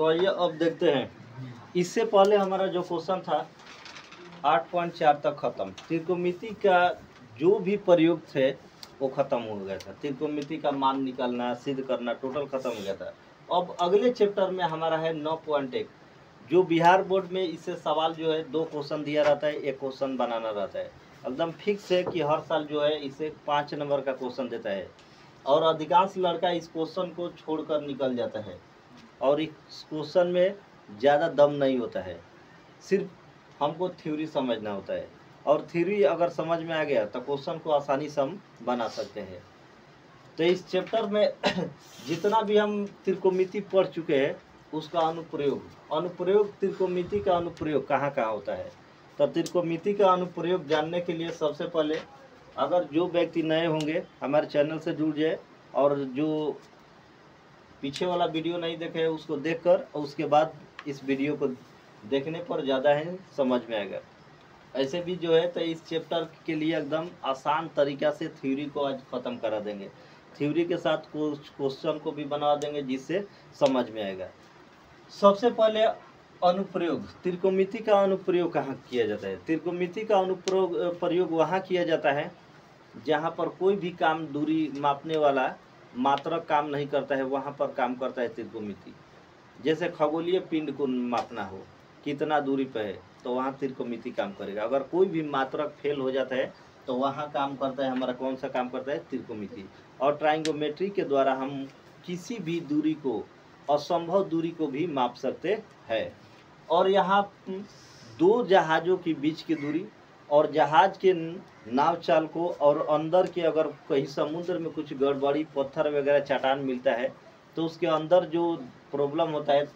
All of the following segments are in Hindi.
तो आइए अब देखते हैं। इससे पहले हमारा जो क्वेश्चन था 8.4 तक खत्म। त्रिकोणमिति का जो भी प्रयोग थे वो खत्म हो गया था। त्रिकोणमिति का मान निकालना, सिद्ध करना, टोटल खत्म हो गया था। अब अगले चैप्टर में हमारा है 9.1, जो बिहार बोर्ड में इससे सवाल जो है 2 क्वेश्चन दिया रहता है, 1 क्वेश्चन बनाना रहता है। एकदम फिक्स है कि हर साल जो है इसे 5 नंबर का क्वेश्चन देता है और अधिकांश लड़का इस क्वेश्चन को छोड़कर निकल जाता है और इस क्वेश्चन में ज़्यादा दम नहीं होता है, सिर्फ हमको थ्योरी समझना होता है और थ्योरी अगर समझ में आ गया तो क्वेश्चन को आसानी से हम बना सकते हैं। तो इस चैप्टर में जितना भी हम त्रिकोणमिति पढ़ चुके हैं उसका अनुप्रयोग त्रिकोणमिति का अनुप्रयोग कहाँ कहाँ होता है। तो त्रिकोणमिति का अनुप्रयोग जानने के लिए सबसे पहले अगर जो व्यक्ति नए होंगे हमारे चैनल से जुड़ जाए और जो पीछे वाला वीडियो नहीं देखे उसको देखकर और उसके बाद इस वीडियो को देखने पर ज़्यादा है समझ में आएगा। ऐसे भी जो है तो इस चैप्टर के लिए एकदम आसान तरीक़ा से थ्योरी को आज ख़त्म करा देंगे। थ्योरी के साथ कुछ क्वेश्चन को भी बना देंगे जिससे समझ में आएगा। सबसे पहले अनुप्रयोग, त्रिकोणमिति का अनुप्रयोग कहाँ किया जाता है। त्रिकोणमिति का प्रयोग वहाँ किया जाता है जहाँ पर कोई भी काम दूरी मापने वाला मात्रक काम नहीं करता है, वहाँ पर काम करता है त्रिकोणमिति। जैसे खगोलीय पिंड को मापना हो, कितना दूरी पे है, तो वहाँ त्रिकोणमिति काम करेगा। अगर कोई भी मात्रक फेल हो जाता है तो वहाँ काम करता है हमारा कौन सा काम करता है, त्रिकोणमिति। और ट्रायंगोमेट्री के द्वारा हम किसी भी दूरी को, असंभव दूरी को भी माप सकते हैं। और यहाँ 2 जहाज़ों के बीच की दूरी और जहाज के नाव चाल को और अंदर के अगर कहीं समुद्र में कुछ गड़बड़ी, पत्थर वगैरह चट्टान मिलता है तो उसके अंदर जो प्रॉब्लम होता है,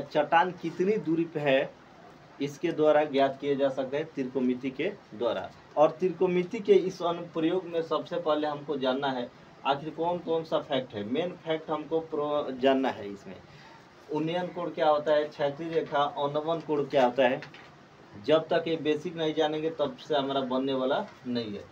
चट्टान कितनी दूरी पे है, इसके द्वारा ज्ञात किया जा सकता है त्रिकोणमिति के द्वारा। और त्रिकोणमिति के इस अनुप्रयोग में सबसे पहले हमको जानना है आखिर कौन कौन सा फैक्ट है। मेन फैक्ट हमको जानना है इसमें। उन्नयन कोण क्या होता है, क्षैतिज रेखा, अवनमन कोण क्या होता है। जब तक ये बेसिक नहीं जानेंगे तब से हमारा बनने वाला नहीं है।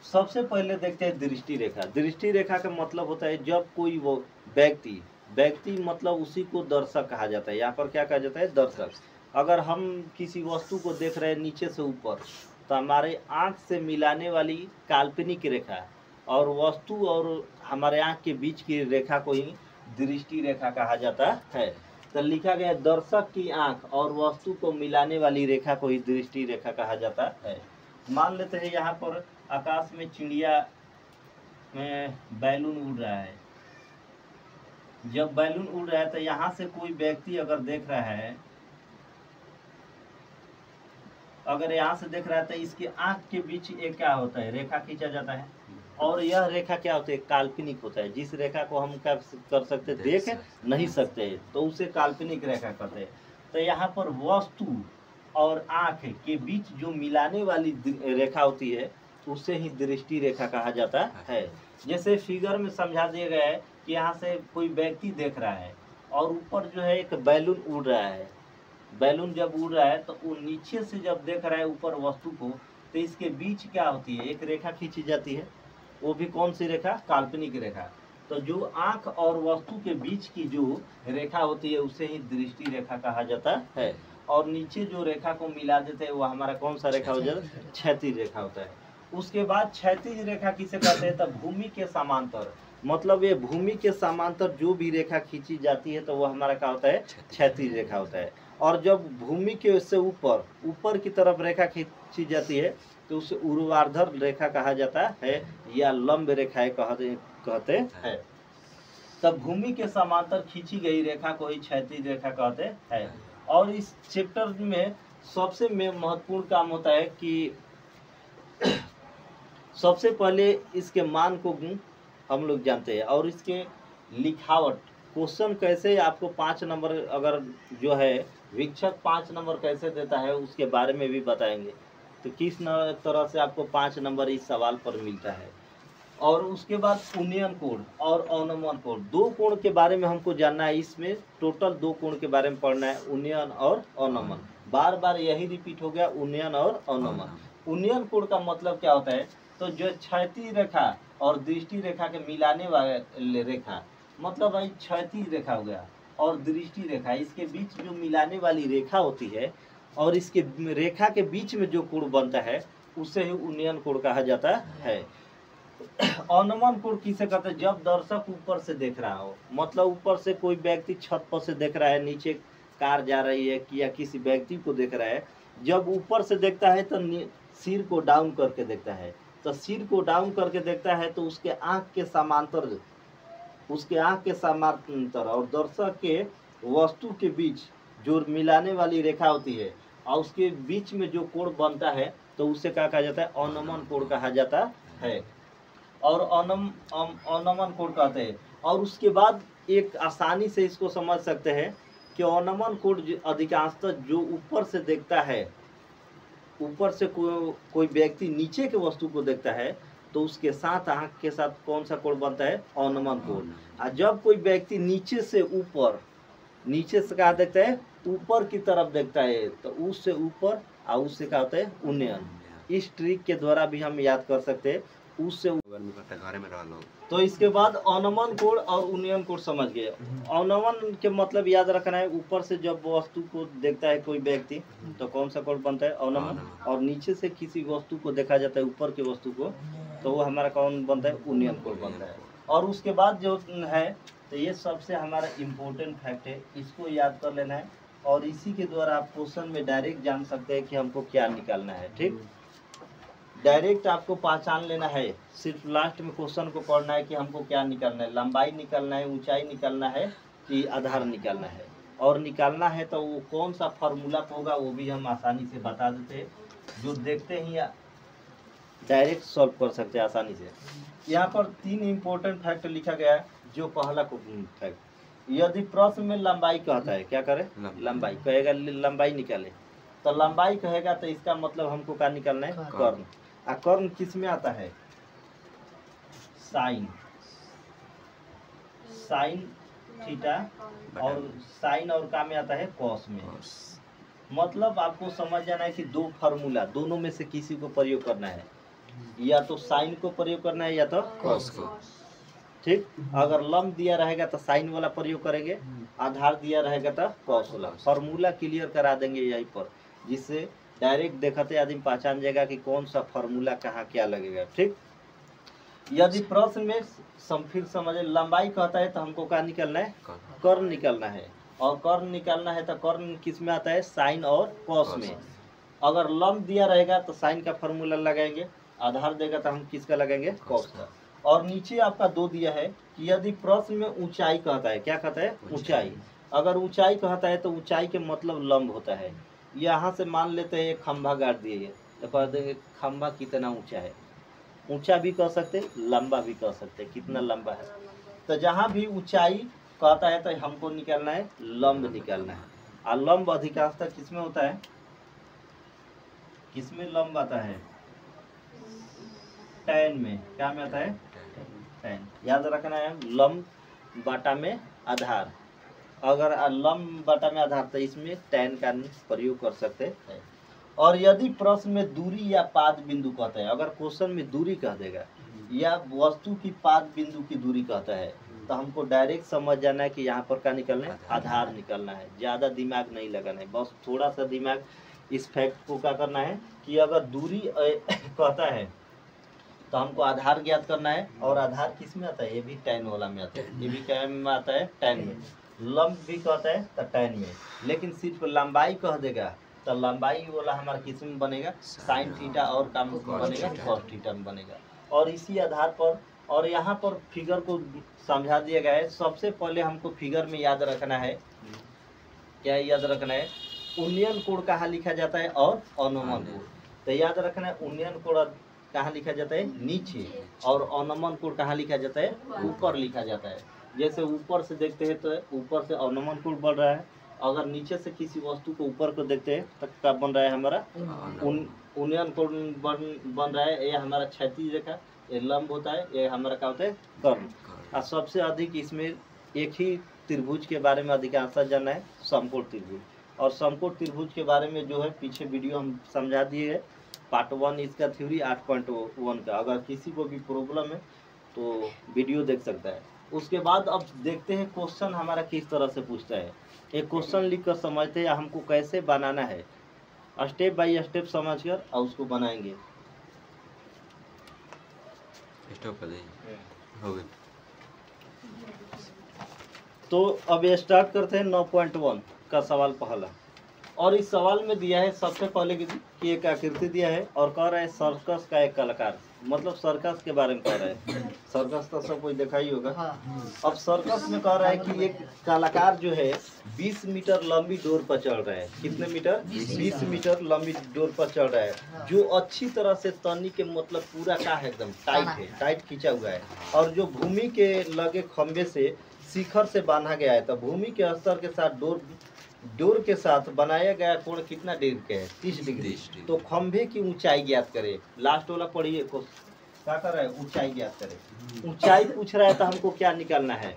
सबसे पहले देखते हैं दृष्टि रेखा। दृष्टि रेखा का मतलब होता है जब कोई वो व्यक्ति मतलब उसी को दर्शक कहा जाता है। यहाँ पर क्या कहा जाता है, दर्शक। अगर हम किसी वस्तु को देख रहे हैं नीचे से ऊपर तो हमारे आँख से मिलाने वाली काल्पनिक रेखा और वस्तु और हमारे आँख के बीच की रेखा को ही दृष्टि रेखा कहा जाता है। तो लिखा गया दर्शक की आँख और वस्तु को मिलाने वाली रेखा को ही दृष्टि रेखा कहा जाता है। मान लेते हैं यहाँ पर आकाश में चिड़िया में बैलून उड़ रहा है। जब बैलून उड़ रहा है तो यहाँ से कोई व्यक्ति अगर देख रहा है, अगर यहाँ से देख रहा है तो इसकी आँख के बीच एक क्या होता है, रेखा खींचा जाता है। और यह रेखा क्या होता है, काल्पनिक होता है। जिस रेखा को हम क्या कर सकते, देख नहीं सकते, तो उसे काल्पनिक रेखा कहते हैं। तो यहाँ पर वस्तु और आँख के बीच जो मिलाने वाली रेखा होती है उसे ही दृष्टि रेखा कहा जाता है। जैसे फिगर में समझा दिया गया है कि यहाँ से कोई व्यक्ति देख रहा है और ऊपर जो है एक बैलून उड़ रहा है। बैलून जब उड़ रहा है तो वो नीचे से जब देख रहा है ऊपर वस्तु को, तो इसके बीच क्या होती है, एक रेखा खींची जाती है। वो भी कौन सी रेखा, काल्पनिक रेखा। तो जो आँख और वस्तु के बीच की जो रेखा होती है उसे ही दृष्टि रेखा कहा जाता है। और नीचे जो रेखा को मिला देते हैं वो हमारा कौन सा रेखा हो जाता है, क्षैतिज रेखा होता है। उसके बाद क्षैतिज रेखा किसे कहते हैं, तो भूमि के समांतर, मतलब ये भूमि के समांतर जो भी रेखा खींची जाती है तो वो हमारा क्या होता है, क्षैतिज रेखा होता है। और जब भूमि के से ऊपर की तरफ रेखा खींची जाती है तो उसे ऊर्ध्वाधर रेखा कहा जाता है या लंब रेखाएं कहते हैं। तब भूमि के समांतर खींची गई रेखा को ही क्षैतिज रेखा कहते हैं। और इस चैप्टर में सबसे महत्वपूर्ण काम होता है कि सबसे पहले इसके मान को हम लोग जानते हैं और इसके लिखावट, क्वेश्चन कैसे आपको 5 नंबर, अगर जो है वीक्षक 5 नंबर कैसे देता है उसके बारे में भी बताएंगे। तो किस तरह से आपको 5 नंबर इस सवाल पर मिलता है। और उसके बाद उन्नयन कोण और अवनमन कोण, 2 कोण के बारे में हमको जानना है। इसमें टोटल 2 कोण के बारे में पढ़ना है, उन्नयन और अवनमन। बार बार यही रिपीट हो गया, उन्नयन और अवनमन। उन्नयन कोण का मतलब क्या होता है, तो जो क्षैतिज रेखा और दृष्टि रेखा के मिलाने वाले रेखा, मतलब भाई क्षैतिज रेखा हो गया और दृष्टि रेखा, इसके बीच जो मिलाने वाली रेखा होती है और इसके रेखा के बीच में जो कोण बनता है उसे ही उन्नयन कोण कहा जाता है। अवनमन कोण किसे कहते हैं? जब दर्शक ऊपर से देख रहा हो, मतलब ऊपर से कोई व्यक्ति छत पर से देख रहा है, नीचे कार जा रही है या किसी व्यक्ति को देख रहा है, जब ऊपर से देखता है तो सिर को डाउन करके देखता है। तो सिर को डाउन करके देखता है तो उसके आँख के समांतर और दर्शक के वस्तु के बीच जो मिलाने वाली रेखा होती है और उसके बीच में जो कोण बनता है तो उसे क्या कहा जाता है? अवनमन कोण कहा जाता है। और अवनमन कोण कहते हैं। और उसके बाद एक आसानी से इसको समझ सकते हैं कि अवनमन कोण अधिकांशतः जो ऊपर से देखता है, ऊपर से कोई व्यक्ति नीचे के वस्तु को देखता है तो उसके साथ आँख के साथ कौन सा कोण बनता है? अवनमन कोण। और जब कोई व्यक्ति नीचे से कहा देखता है, ऊपर की तरफ देखता है तो उससे ऊपर और उससे क्या होता है? उन्नयन। इस ट्रिक के द्वारा भी हम याद कर सकते हैं उससे। तो इसके बाद अवनमन कोण और उन्नयन कोण समझ गए। अवनमन के मतलब याद रखना है, ऊपर से जब वस्तु को देखता है कोई व्यक्ति तो कौन सा कोण बनता है? अवनमन। और नीचे से किसी वस्तु को देखा जाता है, ऊपर के वस्तु को, तो वो हमारा कौन बनता है? उन्नयन कोण बनता है। और उसके बाद जो है तो ये सबसे हमारा इम्पोर्टेंट फैक्ट है, इसको याद कर लेना है और इसी के द्वारा आप क्वेश्चन में डायरेक्ट जान सकते हैं कि हमको क्या निकालना है। ठीक, डायरेक्ट आपको पहचान लेना है, सिर्फ लास्ट में क्वेश्चन को पढ़ना है कि हमको क्या निकालना है, लंबाई निकालना है, ऊंचाई निकालना है कि आधार निकालना है। और निकालना है तो वो कौन सा फार्मूला होगा वो भी हम आसानी से बता देते हैं, जो देखते ही डायरेक्ट सॉल्व कर सकते हैं आसानी से। यहाँ पर 3 इम्पोर्टेंट फैक्ट लिखा गया है। जो पहला फैक्ट, यदि प्रश्न में लंबाई कहता है, क्या करे? लंबाई कहेगा, लंबाई निकाले, तो लंबाई कहेगा तो इसका मतलब हमको क्या निकालना है? कर्ण। और कर्ण किस में आता है? साइन थीटा, और साइन और का में आता है? कॉस में। मतलब आपको समझ जाना है कि 2 फार्मूला, दोनों में से किसी को प्रयोग करना है, या तो साइन को प्रयोग करना है या तो कॉस को। ठीक, अगर लंब दिया रहेगा तो साइन वाला प्रयोग करेंगे, आधार दिया रहेगा तो कॉस वाला। फार्मूला क्लियर करा देंगे यहीं पर, जिससे डायरेक्ट देखते आदमी पहचान जाएगा कि कौन सा फार्मूला कहाँ क्या लगेगा। ठीक, यदि प्रश्न में फिर समझे लंबाई कहता है तो हमको क्या निकालना है? कर्ण निकालना है। और कर्ण निकालना है तो कर्ण किस में आता है? साइन और कॉस में। अगर लंब दिया रहेगा तो साइन का फार्मूला लगाएंगे, आधार देगा तो हम किसका लगाएंगे? कॉस का। और नीचे आपका 2 दिया है कि यदि प्रश्न में ऊंचाई कहता है, क्या कहता है? ऊंचाई। अगर ऊंचाई कहता है तो ऊंचाई के मतलब लंब होता है। यहाँ से मान लेते हैं एक खंभा गाड़ दिए तो कह देंगे खंभा कितना ऊंचा है। ऊंचा भी कह सकते, लंबा भी कह सकते, कितना लंबा है। तो जहाँ भी ऊंचाई कहता है तो हमको निकालना है लंब निकालना है। और लंब अधिकांशतः किसमें होता है? किसमें लंब आता है? टैन में। क्या में आता है? टैन। याद रखना है, लंब बाटा में आधार। अगर लंब बाटा में आधार तो इसमें टैन का प्रयोग कर सकते हैं। और यदि प्रश्न में दूरी या पाद बिंदु कहता है, अगर क्वेश्चन में दूरी कह देगा या वस्तु की पाद बिंदु की दूरी कहता है तो हमको डायरेक्ट समझ जाना है कि यहाँ पर क्या निकलना है? आधार निकलना है। ज़्यादा दिमाग नहीं लगाना है, बस थोड़ा सा दिमाग इस फैक्ट को क्या करना है कि अगर दूरी कहता है तो हमको आधार ज्ञात करना है। और आधार किस में आता है? ये भी टैन वाला में आता है, ये भी क्या में आता है? टैन में। लंब भी कहता है तो टैन में। लेकिन सिर्फ लंबाई कह देगा तो लंबाई वाला हमारा किस में बनेगा? साइन थीटा, और काम बनेगा कॉस थीटा में बनेगा। और इसी आधार पर, और यहाँ पर फिगर को समझा दिया गया है। सबसे पहले हमको फिगर में याद रखना है, क्या याद रखना है? उन्नयन कोण कहाँ लिखा जाता है और अवनमन कोण। तो याद रखना है उन्नयन कोण कहाँ लिखा जाता है? नीचे। और अवनमन कोण कहाँ लिखा जाता है? ऊपर लिखा जाता है। जैसे ऊपर से देखते हैं तो ऊपर से अवनमन कोण बढ़ रहा है, अगर नीचे से किसी वस्तु को ऊपर को देखते हैं तो क्या बन रहा है? हमारा उन्नयन कोण बन रहा है। ये हमारा क्षैतिज रेखा, ये लंब होता है, ये हमारा क्या होता है? कर्ण। और सबसे अधिक इसमें एक ही त्रिभुज के बारे में अधिकांश जानना है, समकोण त्रिभुज। और समकोण त्रिभुज के बारे में जो है पीछे वीडियो हम समझा दिए है, पार्ट 1 इसका थ्योरी 8.1 का। अगर किसी को भी प्रॉब्लम है तो वीडियो देख सकता है। उसके बाद अब देखते हैं क्वेश्चन हमारा किस तरह से पूछता है। एक क्वेश्चन लिख कर समझते हैं हमको कैसे बनाना है, स्टेप बाय स्टेप समझकर और उसको बनाएंगे। स्टॉप कर दें, हो गया। तो अब ये स्टार्ट करते हैं 9.1 का सवाल पहला। और इस सवाल में दिया है सबसे पहले कि एक आकृति दिया है और कह रहा है सर्कस का एक कलाकार, मतलब सर्कस के बारे में कह रहा है। सर्कस तो सब कोई देखा ही होगा। अब सर्कस में कह रहा है कि एक कलाकार जो है 20 मीटर लंबी डोर पर चढ़ रहा है। कितने मीटर? 20 मीटर लंबी डोर पर चढ़ रहा है, जो अच्छी तरह से तनी के मतलब पूरा का है, एकदम टाइट है, टाइट खींचा हुआ है। और जो भूमि के लगे खंभे से शिखर से बांधा गया है। तो भूमि के स्तर के साथ डोर के साथ बनाया गया कोण कितना डिग्री के है? 30 डिग्री। तो खंभे की ऊंचाई ज्ञात करे। लास्ट वाला पढ़िए, क्या कर रहा है? ऊंचाई ज्ञात करे। ऊंचाई पूछ रहा है तो हमको क्या निकालना है?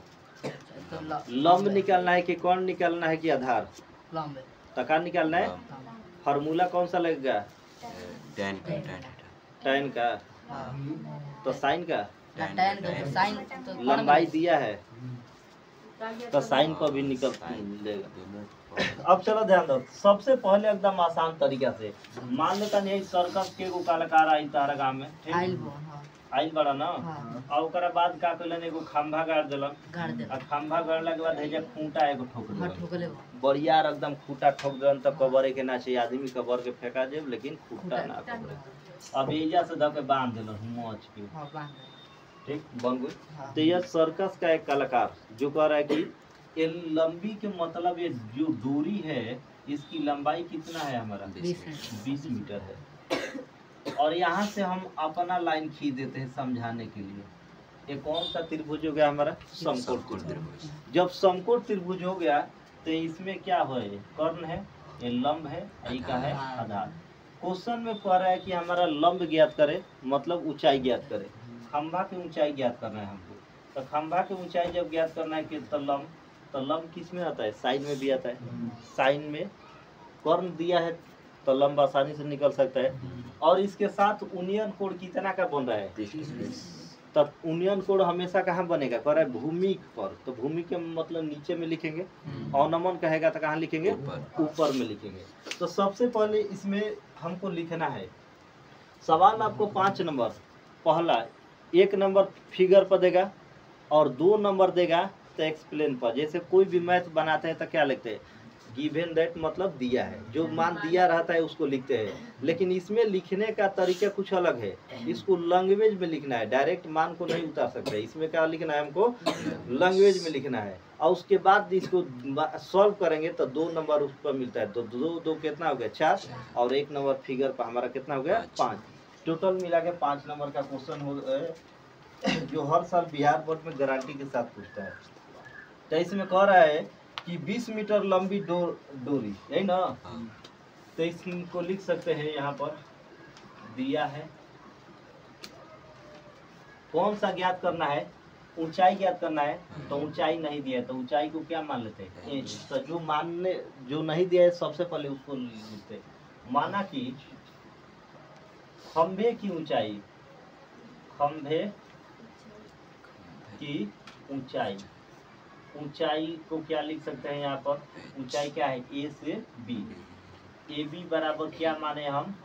लंब निकालना है कि कोण निकालना है कि आधार? तो क्या निकालना है? फार्मूला कौन सा लगेगा? tan का। तो साइन का लंबाई दिया है तो साइन पर भी निकल लेगा। अब चलो ध्यान दो, सबसे पहले एकदम आसान तरीका से मान लेता नहीं सर्कस के एगो कलाकार आई तारा गांव में, आइल बड़ा ना। और ओकरा बाद का कइलन, एगो खंभा गाड़ देलन। आ खंभा गाड़ला के बाद हेजा खूंटा एगो ठोक देलन, बढ़िया एकदम खूंटा ठोक देलन। तब कबरे के ना चाहिए, आदमी कबर के फेंका देब लेकिन खूंटा ना कबरे। अब एजा से द के बांध देलन मोच के, ठीक बन गई। तो यह सर्कस का एक कलाकार जो कह रहा है कि ये लंबी के मतलब ये जो दूरी है इसकी लंबाई कितना है हमारा? 20 मीटर है। और यहाँ से हम अपना लाइन खींच देते हैं समझाने के लिए। ये कौन सा त्रिभुज हो गया हमारा? समकोण त्रिभुज। जब समकोण त्रिभुज हो गया तो इसमें क्या है? कर्ण है, ये लंब है, यही का है आधार। क्वेश्चन में कह रहा है कि हमारा लंब ज्ञात करे, मतलब ऊंचाई ज्ञात करे। खंभा की ऊंचाई ज्ञात करना है हमको। तो खंभा की ऊंचाई जब ज्ञात करना है कि तो लंब किस में आता है? साइन में भी आता है। साइन में कर्ण दिया है तो लंब आसानी से निकल सकता है। और इसके साथ यूनियन कोण कितना का बन रहा है? तब यूनियन कोण हमेशा कहाँ बनेगा? कह रहा है भूमि पर। तो भूमि के मतलब नीचे में लिखेंगे, और नमन कहेगा तो कहाँ लिखेंगे? ऊपर में लिखेंगे। तो सबसे पहले इसमें हमको लिखना है, सवाल आपको 5 नंबर, पहला 1 नंबर फिगर पर देगा और 2 नंबर देगा तो एक्सप्लेन पर। जैसे कोई भी मैथ बनाते हैं तो क्या लिखते हैं? गिवन दैट, मतलब दिया है, जो मान दिया रहता है उसको लिखते हैं। लेकिन इसमें लिखने का तरीका कुछ अलग है, इसको लैंग्वेज में लिखना है, डायरेक्ट मान को नहीं उतार सकते। इसमें क्या लिखना है हमको? लैंग्वेज में लिखना है। और उसके बाद इसको सॉल्व करेंगे तो 2 नंबर उस पर मिलता है। तो 2 कितना हो गया? 4। और 1 नंबर फिगर पर हमारा कितना हो गया? 5। टोटल मिला के 5 नंबर का क्वेश्चन हो जो हर साल बिहार बोर्ड में गारंटी के साथ पूछता है। तो इसमें कह रहा है कि 20 मीटर लंबी डोरी, यही ना? तो इसको लिख सकते हैं, यहाँ पर दिया है। कौन सा ज्ञात करना है? ऊंचाई ज्ञात करना है। तो ऊंचाई नहीं दिया है तो ऊंचाई को क्या मान लेते हैं? तो जो नहीं दिया है सबसे पहले उसको लिखते हैं। माना कि खंभे की ऊंचाई, खंभे की ऊंचाई को क्या लिख सकते हैं? यहाँ पर ऊंचाई क्या है? ए से बी। ए बी बराबर क्या माने हम?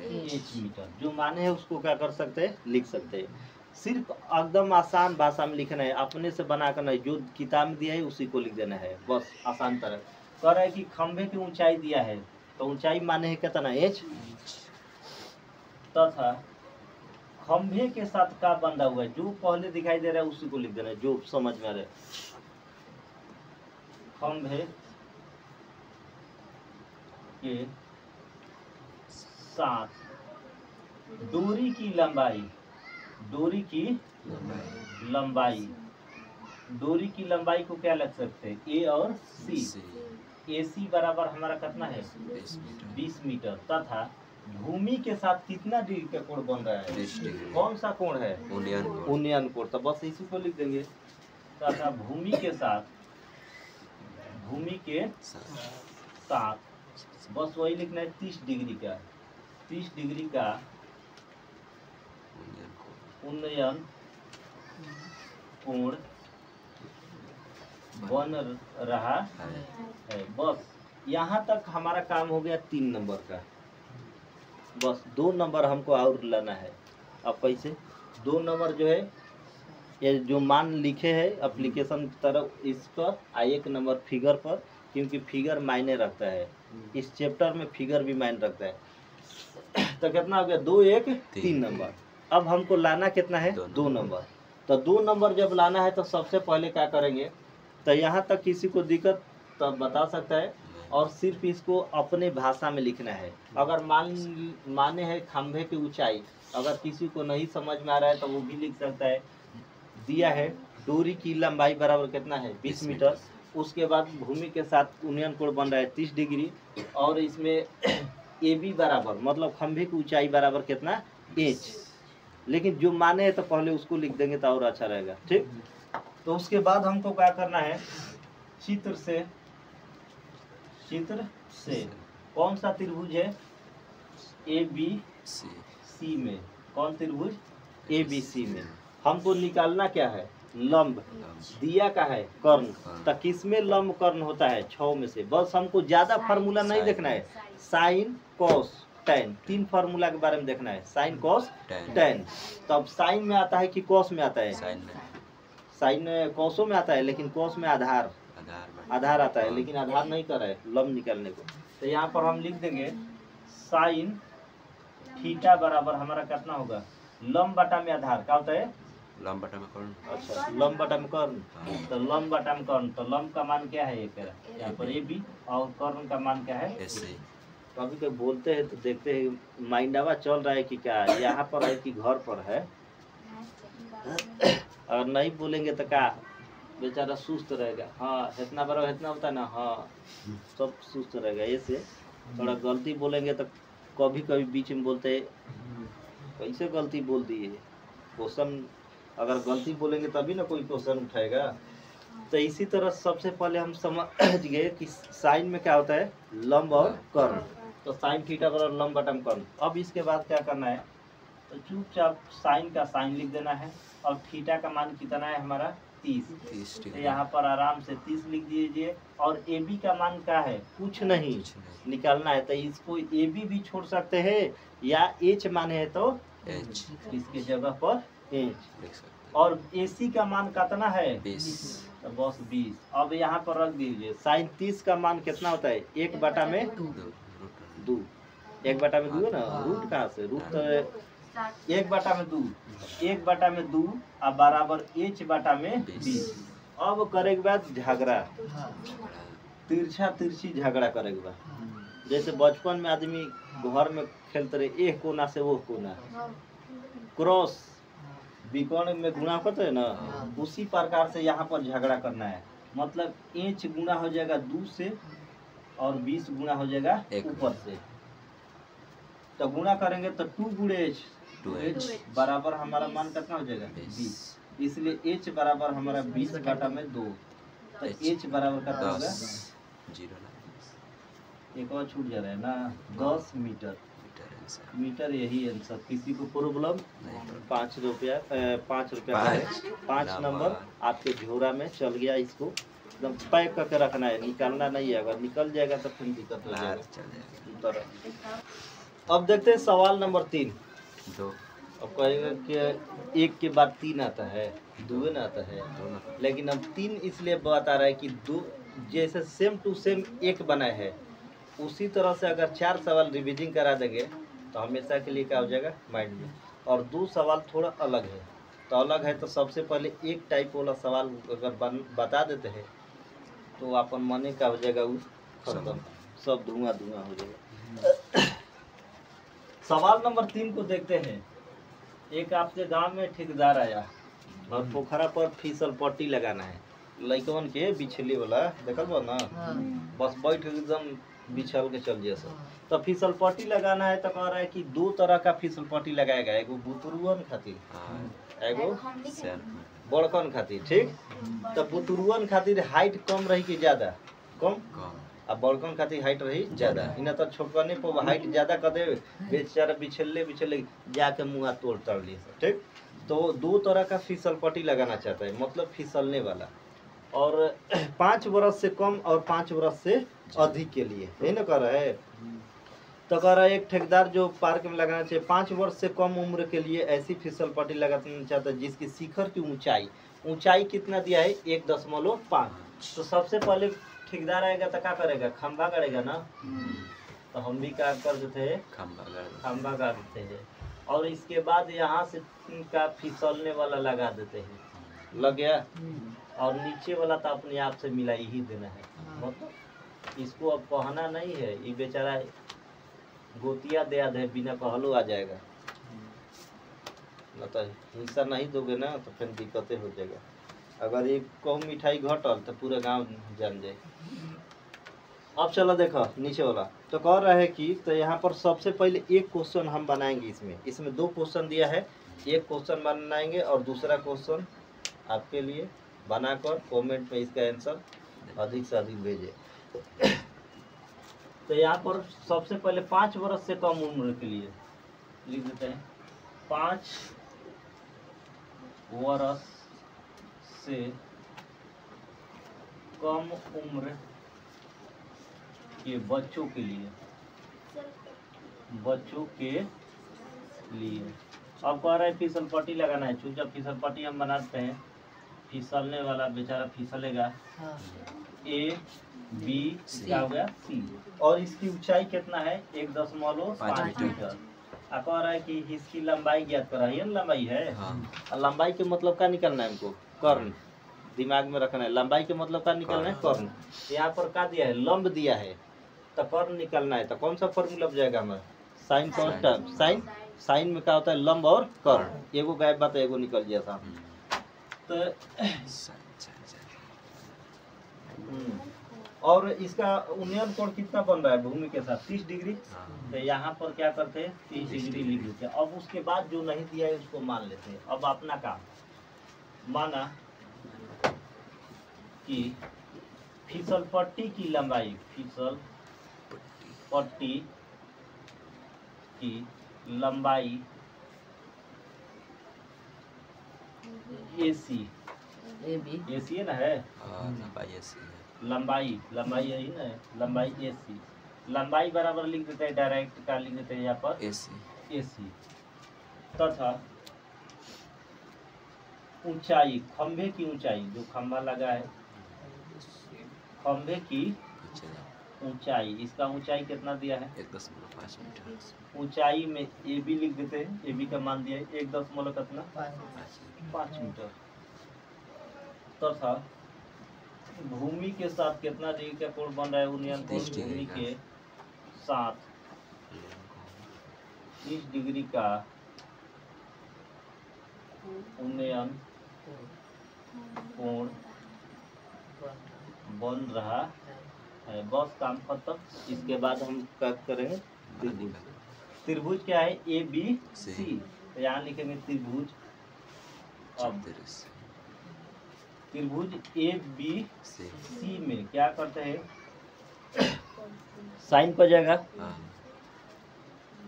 1 मीटर। जो माने हैं उसको क्या कर सकते हैं? लिख सकते हैं। सिर्फ एकदम आसान भाषा में लिखना है, अपने से बना कर नहीं, जो किताब में दिया है उसी को लिख देना है, बस आसान तरह। कह रहा है कि खंभे की ऊंचाई दिया है तो ऊंचाई माने है कितना? h। तथा खंभे के साथ का बंधा हुआ है, जो पहले दिखाई दे रहा है उसी को लिख देना है, जो समझ में आ रहा है। खंभे के साथ डोरी की लंबाई, डोरी की लंबाई को क्या लग सकते हैं? ए और सी। ए सी बराबर हमारा कितना है? 20 मीटर। तथा भूमि के साथ कितना डिग्री का कोण बन रहा है? कौन सा कोण है? यूनियन कोण। तो बस इसी को लिख देंगे। तथा भूमि के साथ बस वही लिखना है, 30 डिग्री का, 30 डिग्री का उन्नयन कोण बन रहा है। बस यहाँ तक हमारा काम हो गया 3 नंबर का। बस 2 नंबर हमको और लाना है। अब कैसे 2 नंबर जो है ये जो मान लिखे हैं एप्लीकेशन की तरफ इस पर 1 नंबर फिगर पर, क्योंकि फिगर मायने रखता है इस चैप्टर में, फिगर भी मायने रखता है। तो कितना हो गया 2 1 3 नंबर। अब हमको लाना कितना है 2 नंबर। तो 2 नंबर जब लाना है तो सबसे पहले क्या करेंगे, तो यहाँ तक किसी को दिक्कत तो बता सकता है, और सिर्फ इसको अपने भाषा में लिखना है। अगर माने है खंभे की ऊंचाई, अगर किसी को नहीं समझ में आ रहा है तो वो भी लिख सकता है। दिया है डोरी की लंबाई बराबर कितना है 20 मीटर। उसके बाद भूमि के साथ यूनियन कोण बन रहा है 30 डिग्री, और इसमें ए बी बराबर मतलब खंभे की ऊंचाई बराबर कितना इंच। लेकिन जो माने है तो पहले उसको लिख देंगे तो और अच्छा रहेगा, ठीक। तो उसके बाद हमको क्या करना है, चित्र से कौन सा त्रिभुज है ए बी सी में, कौन त्रिभुज ए बी सी में हमको निकालना क्या है, लंब। दिया का है कर्ण, तो किस में लंब कर्ण होता है 6 में से। बस हमको ज्यादा फार्मूला नहीं देखना है, साइन कॉस टेन 3 फार्मूला के बारे में देखना है, साइन कॉस टेन। तो अब साइन में आता है कि कॉस में आता है, साइन कॉसों में आता है, लेकिन कॉस में आधार आता है, लेकिन आधार नहीं कर रहा है लंब निकालने को। तो यहाँ पर हम लिख देंगे साइन थीटा बराबर हमारा कितना होगा, लंब बटा में आधार क्या होता है, लंब बटा में कर्ण। अच्छा लंब बटा में कर्ण, तो लंब बटा में कर्ण, तो लंब का मान क्या है एक यहाँ पर ए बी, और कर्ण का मान क्या है ऐसे कभी कभी बोलते हैं तो देखते हैं माइंडवा चल रहा है कि क्या यहाँ पर है कि घर पर है। और नहीं बोलेंगे तो क्या बेचारा सुस्त रहेगा। हाँ इतना बड़ा इतना होता है ना, हाँ सब सुस्त रहेगा। ऐसे थोड़ा गलती बोलेंगे तो कभी कभी बीच में बोलते हैं कैसे गलती बोल दिए, क्वेश्चन अगर गलती बोलेंगे तभी ना कोई क्वेश्चन उठाएगा। तो इसी तरह सबसे पहले हम समझ गए कि साइन में क्या होता है, लंब और कर्ण। तो साइन थीटा बराबर लंब बटा कर्ण। अब इसके बाद क्या करना है, तो चुपचाप साइन का साइन लिख देना है, और थीटा का मान कितना है हमारा 30। तो यहाँ पर आराम से 30 लिख दीजिए। और ए बी का मान क्या है, कुछ नहीं निकालना है, तो इसको ए बी भी छोड़ सकते हैं, या एच माने है तो इसके जगह पर एच। और ए सी का मान कितना है 20, तो बस 20। अब यहाँ पर रख दीजिए साइन 30 का मान कितना होता है 1 बटा में 2। 1 बटा में 2 है ना, रूट कहाँ से, रूट तो 1 बटा में 2, 1 बटा में 2 अब बराबर एच बटा में 20। अब करे के बाद झगड़ा, तिरछा तिरछी झगड़ा करे के बाद। जैसे बचपन में आदमी घर में खेलते रहे, एक कोना से वो कोना, क्रॉस विकर्ण में गुणा करते है ना, उसी प्रकार से यहाँ पर झगड़ा करना है। मतलब इंच गुणा हो जाएगा 2 से, और 20 गुणा हो जाएगा ऊपर से। तो गुणा करेंगे तो 2 गुणे एच बराबर हमारा मान कितना हो जाएगा 20। इसलिए एच बराबर हमारा 20 बटा में 2। तो एच बराबर कितना होगा, एक और छूट जा रहा है ना, 10 मीटर। मीटर यही आंसर। किसी को प्रॉब्लम 5 रुपया 5 नंबर आपके झोरा में चल गया। इसको एकदम पैक करके रखना है, निकालना नहीं है, अगर निकल जाएगा तो फिर दिक्कत हो जाएगा। अब देखते हैं सवाल नंबर 3। अब कहेगा कि 1 के बाद 3 आता है, 2 ना आता है, लेकिन अब 3 इसलिए बता रहा है कि 2 जैसे सेम टू सेम 1 बना है, उसी तरह से अगर 4 सवाल रिवीजिंग करा देंगे तो हमेशा के लिए क्या हो जाएगा माइंड में। और 2 सवाल थोड़ा अलग है, तो अलग है तो सबसे पहले एक टाइप वाला सवाल अगर बता देते हैं तो अपन मने का हो जाएगा वो खत्म, सब धुआं धुआं हो जाएगा। सवाल नंबर 3 को देखते हैं। एक आपके गांव में ठेकेदार आया और पोखरा पर फिसल पट्टी लगाना है, लइकवन के बिछली वाला देखल बा ना, बस बैठ के एकदम बिछल के चल जैसा। तो फिसल पट्टी लगाना है तो कह रहा है कि 2 तरह का फिसल पट्टी लगाएगा, एगो बुतरुअन खातिर, एगो बड़कन खातिर, ठीक। तो बुतरुअन खातिर हाइट कम रही कि ज्यादा, कम, अब बड़कन खातिर हाइट रही ज्यादा। इन तो छोटकने पर हाइट ज्यादा कर दे, बेचारा बिछले जाके मुँह तोड़ लिए, ठीक। तो 2 तरह का फिसल पट्टी लगाना चाहता है, मतलब फिसलने वाला। और 5 वर्ष से कम और 5 वर्ष से अधिक के लिए, यही ना कर रहे हैं। तो कह रहा है एक ठेकेदार जो पार्क में लगाना चाहिए 5 वर्ष से कम उम्र के लिए ऐसी फिसल पट्टी लगाना चाहता है जिसकी शिखर की ऊंचाई कितना दिया है 1.5। तो सबसे पहले ठेकेदार आएगा तो क्या करेगा, खंभा गाड़ेगा ना। तो हम भी क्या कर देते हैं, खंभा गाड़ देते हैं। और इसके बाद यहाँ से का फिसलने वाला लगा देते हैं, लग गया। और नीचे वाला तो अपने आप से मिला ही देना है, मतलब इसको अब कहना नहीं है। ये बेचारा गोतिया दे दे बिना कहलो आ जाएगा, न तो हिस्सा नहीं दोगे ना तो फिर दिक्कतें हो जाएगा। अगर ये कहूँ मिठाई घटल तो पूरा गांव जान जाए। अब चलो देखो नीचे वाला, तो कह रहा है कि तो यहाँ पर सबसे पहले एक क्वेश्चन हम बनाएंगे। इसमें 2 क्वेश्चन दिया है, एक क्वेश्चन बनाएंगे और दूसरा क्वेश्चन आपके लिए बनाकर कमेंट में इसका आंसर अधिक से अधिक भेजे। तो यहाँ पर सबसे पहले 5 वर्ष से कम उम्र के लिए लिख देते हैं। 5 वर्ष से कम उम्र के बच्चों के लिए अब कह रहे हैं फिसल पट्टी लगाना है। चूंकि फिसल पट्टी हम बनाते हैं, फिसलने वाला बेचारा फिसलेगा। A B क्या हो गया C, और इसकी ऊंचाई कितना है 1.5 मीटर। कह रहा है कि इसकी लंबाई ज्ञात करा है, लंबाई है। और लंबाई के मतलब क्या निकलना है हमको, कर्ण दिमाग में रखना है। लंबाई के मतलब क्या निकलना है, कर्ण। यहाँ पर क्या दिया है, लंब दिया है, तो कर्ण निकलना है। तो कौन सा फॉर्मूला जाएगा हमारा, साइन कॉस। साइन में क्या होता है, लंब और कर्ण। एगो गायब बात है, एगो निकल गया था। तो और इसका उन्नयन कोण कितना बन रहा है भूमि के साथ 30 डिग्री। तो यहाँ पर क्या करते हैं 30 डिग्री लिख देते हैं। अब उसके बाद जो नहीं दिया है उसको मान लेते हैं। अब अपना काम माना कि फिसल पट्टी की लंबाई, फिसल पट्टी की लंबाई AC है ना, है लंबाई यही ना है, लंबाई AC। लंबाई बराबर लिख देते हैं, डायरेक्ट क्या लिख देते हैं यहाँ पर AC तथा ऊंचाई, खंभे की ऊंचाई, जो खंभा लगा है खंभे की ऊंचाई, इसका ऊंचाई कितना दिया है 1.5 मीटर। ऊंचाई में AB लिख देते हैं। AB का मान दिया है 1.5 मीटर तथा भूमि के साथ कितना डिग्री का कोण बन रहा है, उन्नयन कोण भूमि के साथ 30 डिग्री का उन्नयन कोण बन रहा है। बस काम खत्म। इसके बाद हम क्या करेंगे, त्रिभुज क्या है ABC। तो यहाँ लिखेंगे त्रिभुज। अब त्रिभुज ABC में क्या करते हैं, साइन पर जाएगा।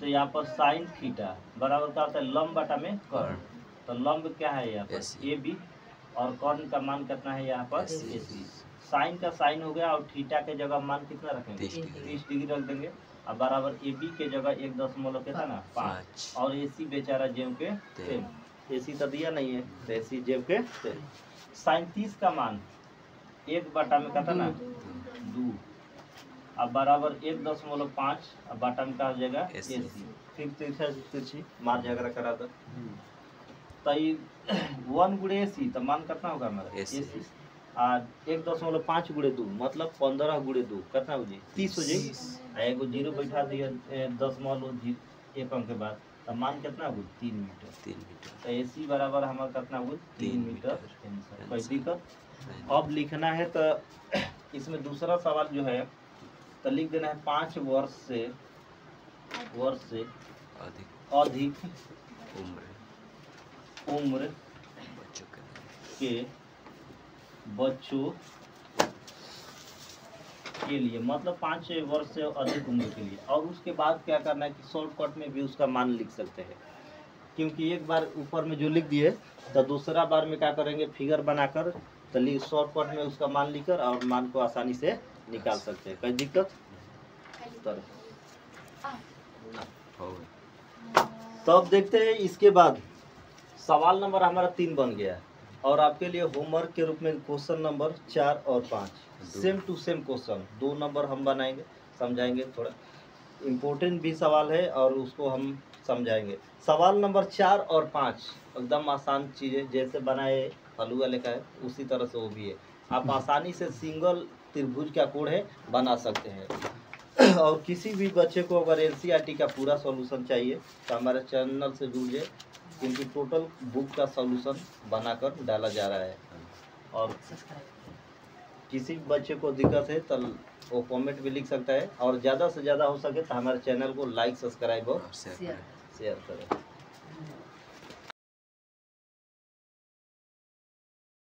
तो यहाँ पर साइन थीटा बराबर क्या होता है, लंब बटा में कर्ण। तो लंब क्या है यहाँ पर AB, और कर्ण का मान कितना है यहाँ पर AC। साइन का साइन हो गया, और थीटा के जगह मान कितना रखेंगे 30 डिग्री रख देंगे। और बराबर AB के जगह 1 कितना ना 5, और AC बेचारा जेब के सेम। AC तो दिया नहीं है, तो AC जेब के सेम। साइन 30 का मान 1 में कितना ना 2, अब बराबर 1.5, अब बटा में क्या हो जाएगा AC। फिर तिरछी मार झगड़ा करा दो। तो 1 गुणे AC, तो मान कितना होगा हमारा AC। 1.5 गुणे 2 मतलब 15 गुणे 2 कितना हो जाए 30 हो जाए। एगो जीरो बैठा दिया 1 अंक के बाद, तो मान कितना हो 3 मीटर। तो AC बराबर हमारा कितना हो 3 मीटर। कोई दिक्कत। अब लिखना है तो इसमें दूसरा सवाल जो है तो लिख देना है 5 वर्ष से अधिक उम्र के बच्चों के लिए, मतलब 5 वर्ष से अधिक उम्र के लिए। और उसके बाद क्या करना है कि शॉर्टकट में भी उसका मान लिख सकते हैं, क्योंकि एक बार ऊपर में जो लिख दिए तो दूसरा बार में क्या करेंगे फिगर बनाकर तो शॉर्टकट में उसका मान लिखकर और मान को आसानी से निकाल सकते हैं। कोई दिक्कत? तो हो गया। तो अब देखते हैं इसके बाद सवाल नंबर हमारा 3 बन गया है और आपके लिए होमवर्क के रूप में क्वेश्चन नंबर 4 और 5 same to same question 2 number हम बनाएंगे, समझाएंगे। थोड़ा इम्पोर्टेंट भी सवाल है और उसको हम समझाएंगे। सवाल नंबर 4 और 5 एकदम आसान चीज़ें जैसे बनाए फलुआ लिखा है उसी तरह से वो भी है। आप आसानी से सिंगल त्रिभुज का कोण है बना सकते हैं। और किसी भी बच्चे को अगर एनसीईआरटी का पूरा सॉल्यूशन चाहिए तो हमारे चैनल से जुड़ जाए, क्योंकि टोटल बुक का सॉल्यूशन बनाकर डाला जा रहा है। और किसी बच्चे को दिक्कत है तो वो कमेंट भी लिख सकता है और ज़्यादा से ज़्यादा हो सके तो हमारे चैनल को लाइक सब्सक्राइब और और शेयर करें। शेयर करें।